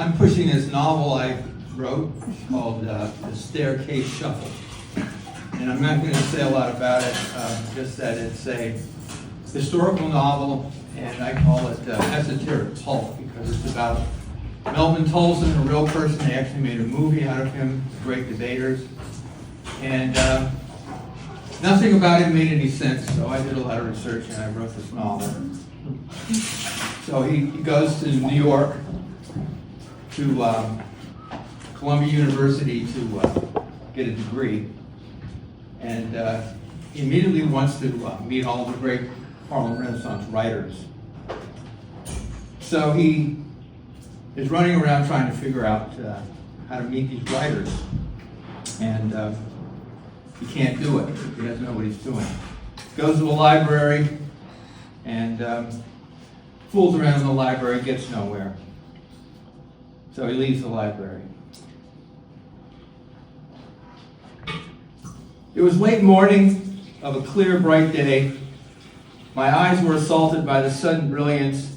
I'm pushing this novel I wrote called The Staircase Shuffle. And I'm not going to say a lot about it, just that it's a historical novel, and I call it esoteric pulp because it's about Melvin Tolson, a real person. They actually made a movie out of him, great debaters. And nothing about him made any sense, so I did a lot of research and I wrote this novel. So he goes to New York, to Columbia University to get a degree, and he immediately wants to meet all the great Harlem Renaissance writers. So he is running around trying to figure out how to meet these writers, and he can't do it. He doesn't know what he's doing. Goes to the library and fools around in the library, gets nowhere. So he leaves the library. It was late morning of a clear, bright day. My eyes were assaulted by the sudden brilliance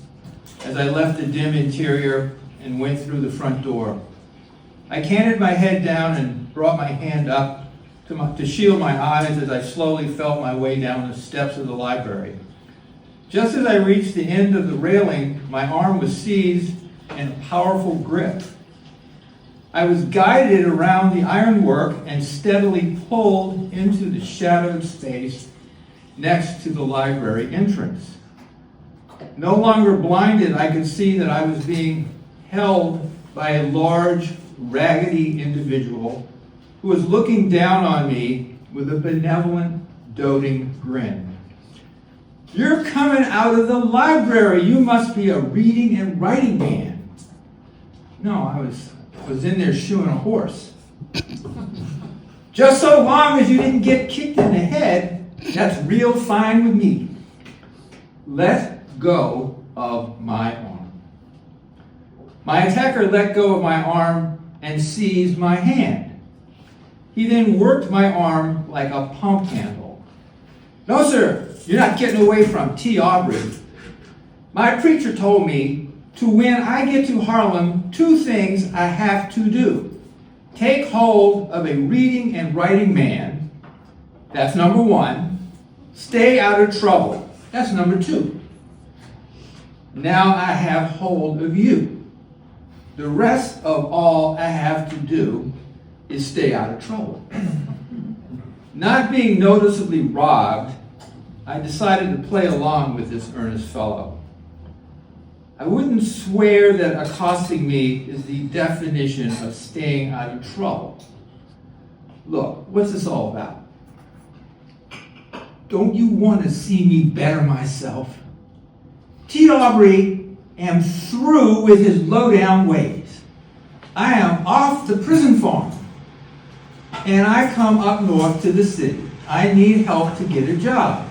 as I left the dim interior and went through the front door. I canted my head down and brought my hand up to shield my eyes as I slowly felt my way down the steps of the library. Just as I reached the end of the railing, my arm was seized in a powerful grip. I was guided around the ironwork and steadily pulled into the shadowed space next to the library entrance. No longer blinded, I could see that I was being held by a large, raggedy individual who was looking down on me with a benevolent, doting grin. "You're coming out of the library. You must be a reading and writing man." No, I was in there shoeing a horse. "Just so long as you didn't get kicked in the head, that's real fine with me." Let go of my arm. My attacker let go of my arm and seized my hand. He then worked my arm like a pump handle. "No, sir, you're not getting away from T. Aubrey. My preacher told me to when I get to Harlem, 2 things I have to do. Take hold of a reading and writing man. That's number 1. Stay out of trouble. That's number 2. Now I have hold of you. The rest of all I have to do is stay out of trouble." Not being noticeably robbed, I decided to play along with this earnest fellow. I wouldn't swear that accosting me is the definition of staying out of trouble. Look, what's this all about? Don't you want to see me better myself? T. Aubrey am through with his low-down ways. I am off the prison farm, and I come up north to the city. I need help to get a job.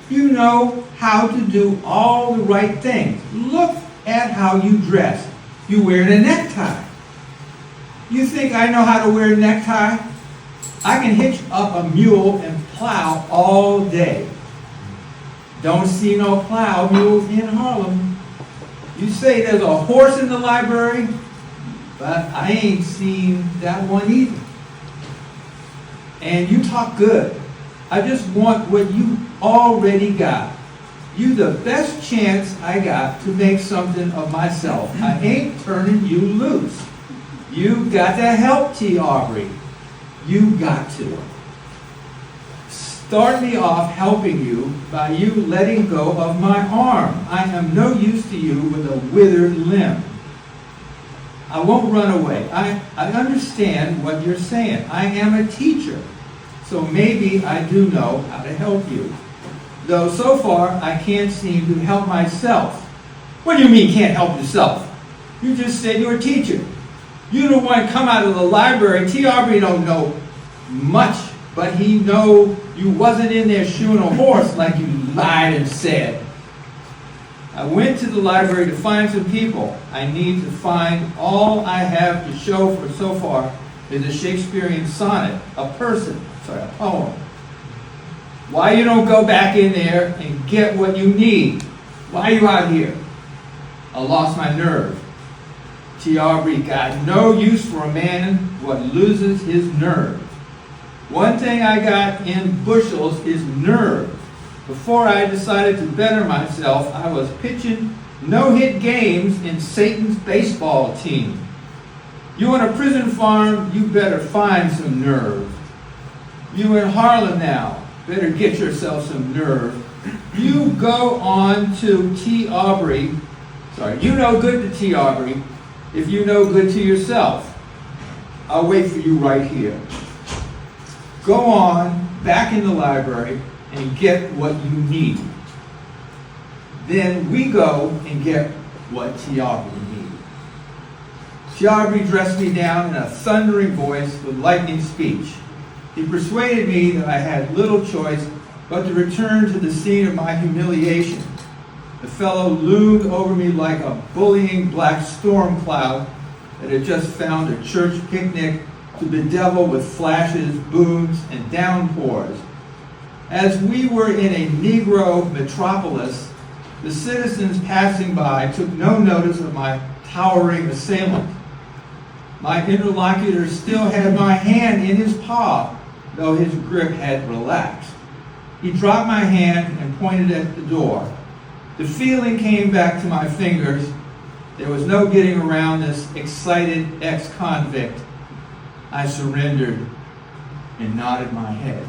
You know how to do all the right things. Look at how you dress. You wear a necktie. You think I know how to wear a necktie? I can hitch up a mule and plow all day. Don't see no plow mules in Harlem. You say there's a horse in the library, but I ain't seen that one either. And you talk good. I just want what you already got. You the best chance I got to make something of myself. I ain't turning you loose. You got to help T. Aubrey. You got to. Start me off helping you by you letting go of my arm. I am no use to you with a withered limb. I won't run away. I understand what you're saying. I am a teacher, so maybe I do know how to help you. Though so far, I can't seem to help myself. What do you mean can't help yourself? You just said you're a teacher. You the one come out of the library. T. Aubrey don't know much, but he know you wasn't in there shoeing a horse like you lied and said. I went to the library to find some people. I need to find. All I have to show for so far is a Shakespearean sonnet, a poem. Why you don't go back in there and get what you need? Why are you out here? I lost my nerve. T. Aubrey got no use for a man what loses his nerve. One thing I got in bushels is nerve. Before I decided to better myself, I was pitching no-hit games in Satan's baseball team. You on a prison farm, you better find some nerve. You in Harlem now, better get yourself some nerve. You go on to T. Aubrey, you no good to T. Aubrey if you no good to yourself. I'll wait for you right here. Go on back in the library and get what you need. Then we go and get what T. Aubrey needed. T. Aubrey dressed me down in a thundering voice with lightning speech. He persuaded me that I had little choice but to return to the scene of my humiliation. The fellow loomed over me like a bullying black storm cloud that had just found a church picnic to bedevil with flashes, booms, and downpours. As we were in a Negro metropolis, the citizens passing by took no notice of my towering assailant. My interlocutor still had my hand in his paw, though his grip had relaxed. He dropped my hand and pointed at the door. The feeling came back to my fingers. There was no getting around this excited ex-convict. I surrendered and nodded my head.